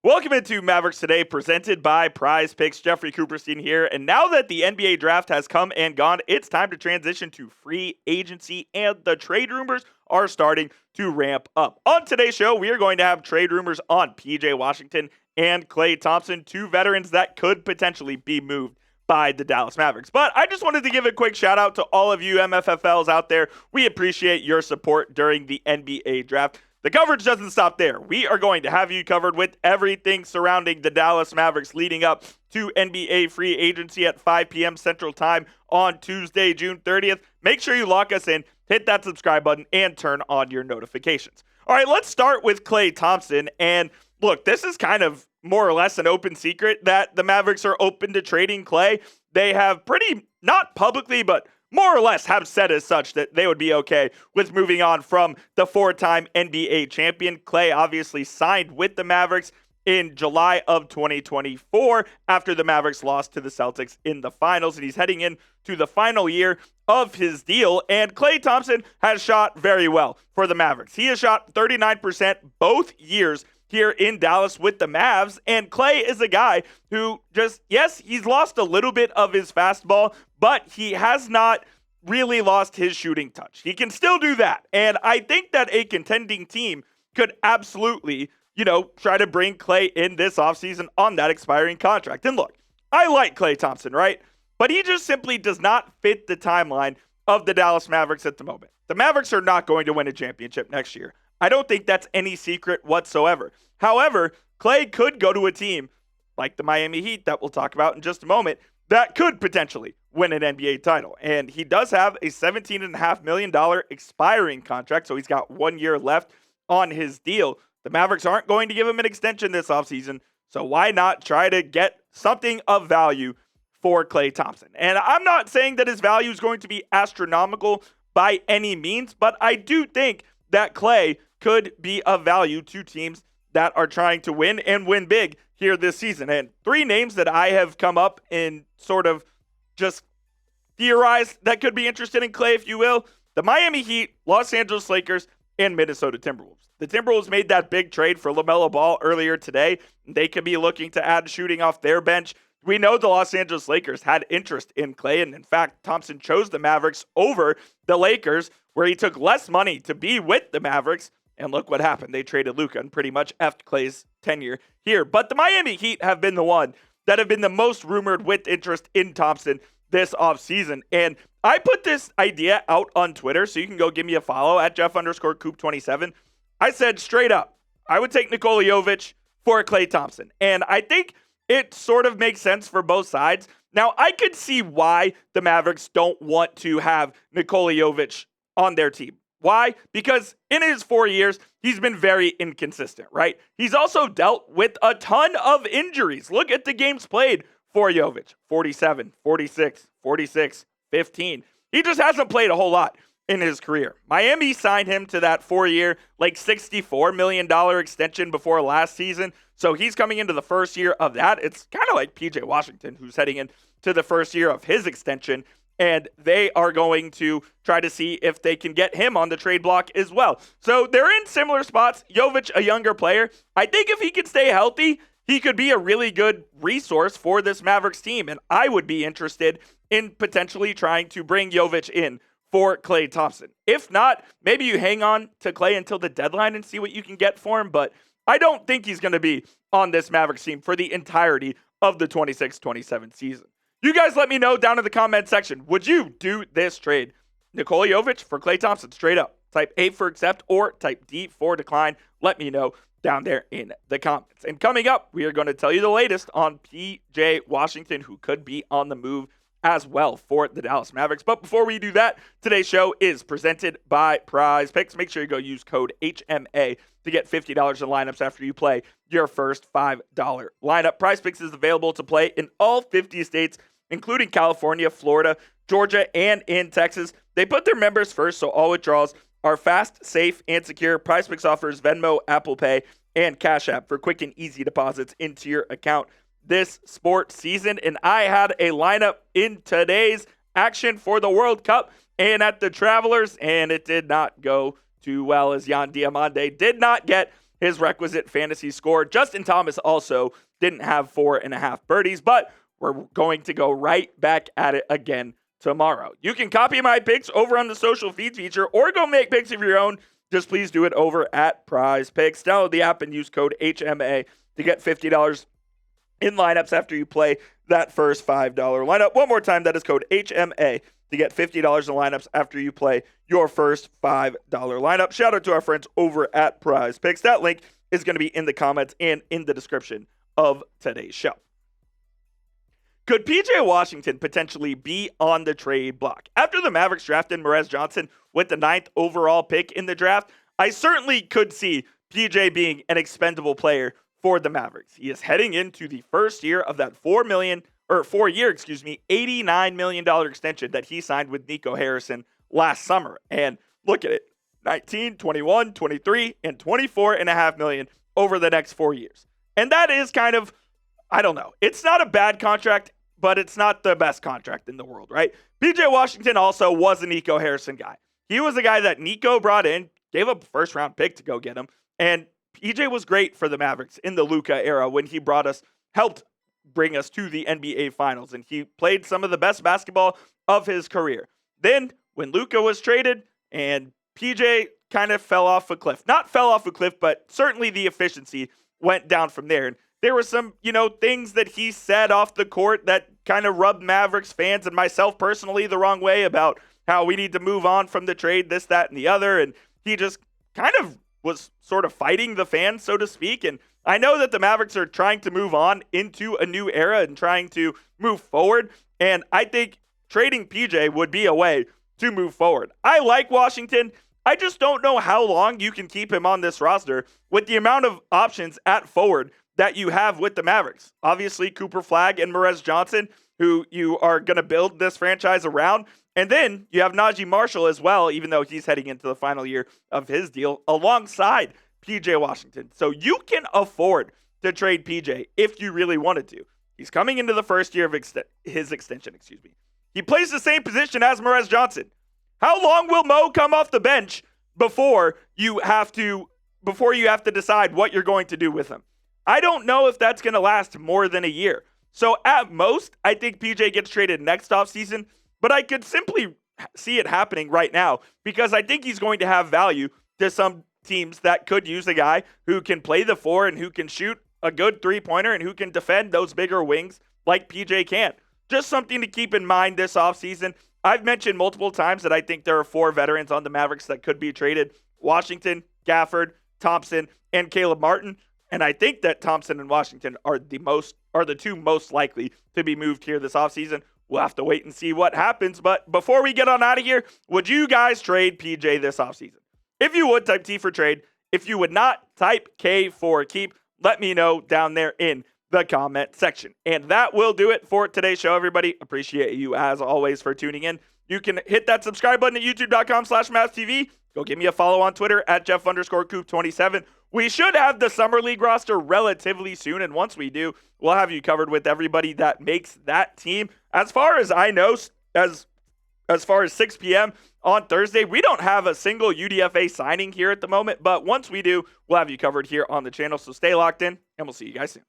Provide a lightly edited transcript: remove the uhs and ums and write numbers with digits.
Welcome into Mavericks Today, presented by Prize Picks. Jeffrey Cooperstein here. And now that the NBA draft has come and gone, it's time to transition to free agency, and the trade rumors are starting to ramp up. On today's show, we are going to have trade rumors on PJ Washington and Klay Thompson, two veterans that could potentially be moved by the Dallas Mavericks. But I just wanted to give a quick shout out to all of you MFFLs out there. We appreciate your support during the NBA draft. The coverage doesn't stop there. We are going to have you covered with everything surrounding the Dallas Mavericks leading up to NBA free agency at 5 p.m. Central Time on Tuesday, June 30th. Make sure you lock us in, hit that subscribe button, and turn on your notifications. All right, let's start with Klay Thompson. And look, this is kind of more or less an open secret that the Mavericks are open to trading Klay. They have pretty, not publicly, but more or less have said as such that they would be okay with moving on from the four-time NBA champion. Klay obviously signed with the Mavericks in July of 2024 after the Mavericks lost to the Celtics in the finals, and he's heading into the final year of his deal. And Klay Thompson has shot very well for the Mavericks. He has shot 39% both years here in Dallas with the Mavs, and Klay is a guy who just, yes, he's lost a little bit of his fastball, but he has not really lost his shooting touch. He can still do that, and I think that a contending team could absolutely, try to bring Klay in this offseason on that expiring contract. And look, I like Klay Thompson, right? But he just simply does not fit the timeline of the Dallas Mavericks at the moment. The Mavericks are not going to win a championship next year. I don't think that's any secret whatsoever. However, Klay could go to a team like the Miami Heat that we'll talk about in just a moment that could potentially win an NBA title. And he does have a $17.5 million expiring contract, so he's got 1 year left on his deal. The Mavericks aren't going to give him an extension this offseason, so why not try to get something of value for Klay Thompson? And I'm not saying that his value is going to be astronomical by any means, but I do think that Klay could be of value to teams that are trying to win and win big here this season. And three names that I have come up and sort of just theorized that could be interested in Klay, if you will: the Miami Heat, Los Angeles Lakers, and Minnesota Timberwolves. The Timberwolves made that big trade for LaMelo Ball earlier today. They could be looking to add shooting off their bench. We know the Los Angeles Lakers had interest in Klay, and in fact, Thompson chose the Mavericks over the Lakers, where he took less money to be with the Mavericks. And look what happened. They traded Luka and pretty much effed Klay's tenure here. But the Miami Heat have been the one that have been the most rumored with interest in Thompson this offseason. And I put this idea out on Twitter, so you can go give me a follow at Jeff_Coop27. I said straight up, I would take Nikola Jovic for Klay Thompson. And I think it sort of makes sense for both sides. Now, I could see why the Mavericks don't want to have Nikola Jovic on their team. Why? Because in his 4 years, he's been very inconsistent, right? He's also dealt with a ton of injuries. Look at the games played for Jovic: 47, 46, 46, 15. He just hasn't played a whole lot in his career. Miami signed him to that 4-year, $64 million extension before last season. So he's coming into the first year of that. It's kind of like PJ Washington, who's heading into the first year of his extension. And they are going to try to see if they can get him on the trade block as well. So they're in similar spots. Jovic, a younger player. I think if he can stay healthy, he could be a really good resource for this Mavericks team. And I would be interested in potentially trying to bring Jovic in for Klay Thompson. If not, maybe you hang on to Klay until the deadline and see what you can get for him. But I don't think he's going to be on this Mavericks team for the entirety of the 26-27 season. You guys let me know down in the comment section. Would you do this trade? Nikola Jovic for Klay Thompson, straight up. Type A for accept or type D for decline. Let me know down there in the comments. And coming up, we are going to tell you the latest on PJ Washington, who could be on the move as well for the Dallas Mavericks. But before we do that, today's show is presented by Prize Picks. Make sure you go use code HMA to get $50 in lineups after you play your first $5 lineup. Prize Picks is available to play in all 50 states, including California, Florida, Georgia, and in Texas. They put their members first, so all withdrawals are fast, safe, and secure. Prize Picks offers Venmo, Apple Pay, and Cash App for quick and easy deposits into your account this sports season. And I had a lineup in today's action for the World Cup and at the Travelers, and it did not go too well, as Yan Diamande did not get his requisite fantasy score. Justin Thomas also didn't have 4.5 birdies, but we're going to go right back at it again tomorrow. You can copy my picks over on the social feeds feature or go make picks of your own. Just please do it over at Prize Picks. Download the app and use code HMA to get $50 in lineups after you play that first $5 lineup. One more time, that is code HMA to get $50 in lineups after you play your first $5 lineup. Shout out to our friends over at Prize Picks. That link is going to be in the comments and in the description of today's show. Could PJ Washington potentially be on the trade block? After the Mavericks drafted Morez Johnson with the 9th overall pick in the draft, I certainly could see PJ being an expendable player for the Mavericks. He is heading into the first year of that $4-year, $89 million extension that he signed with Nico Harrison last summer. And look at it, 19, 21, 23, and $24.5 million over the next 4 years. And that is kind of, I don't know. It's not a bad contract, but it's not the best contract in the world, right? PJ Washington also was a Nico Harrison guy. He was the guy that Nico brought in, gave up a first-round pick to go get him, and PJ was great for the Mavericks in the Luka era when he helped bring us to the NBA Finals, and he played some of the best basketball of his career. Then, when Luka was traded, and PJ kind of fell off a cliff. Not fell off a cliff, but certainly the efficiency went down from there. And there were some, things that he said off the court that kind of rubbed Mavericks fans and myself personally the wrong way about how we need to move on from the trade, this, that, and the other. And he just kind of was sort of fighting the fans, so to speak. And I know that the Mavericks are trying to move on into a new era and trying to move forward. And I think trading PJ would be a way to move forward. I like Washington. I just don't know how long you can keep him on this roster with the amount of options at forward that you have with the Mavericks. Obviously, Cooper Flagg and Morez Johnson, who you are going to build this franchise around. And then you have Naji Marshall as well, even though he's heading into the final year of his deal, alongside PJ Washington. So you can afford to trade PJ if you really wanted to. He's coming into the first year of his extension. He plays the same position as Morez Johnson. How long will Mo come off the bench before you have to decide what you're going to do with him? I don't know if that's going to last more than a year. So at most, I think PJ gets traded next offseason, but I could simply see it happening right now because I think he's going to have value to some teams that could use a guy who can play the 4 and who can shoot a good three-pointer and who can defend those bigger wings like PJ can. Just something to keep in mind this offseason. I've mentioned multiple times that I think there are 4 veterans on the Mavericks that could be traded: Washington, Gafford, Thompson, and Caleb Martin. And I think that Thompson and Washington are the 2 most likely to be moved here this offseason. We'll have to wait and see what happens. But before we get on out of here, would you guys trade PJ this offseason? If you would, type T for trade. If you would not, type K for keep. Let me know down there in the comment section. And that will do it for today's show, everybody. Appreciate you, as always, for tuning in. You can hit that subscribe button at youtube.com/MavsTV. Go give me a follow on Twitter at Jeff_Coop27. We should have the Summer League roster relatively soon, and once we do, we'll have you covered with everybody that makes that team. As far as I know, as far as 6 p.m. on Thursday, we don't have a single UDFA signing here at the moment, but once we do, we'll have you covered here on the channel. So stay locked in, and we'll see you guys soon.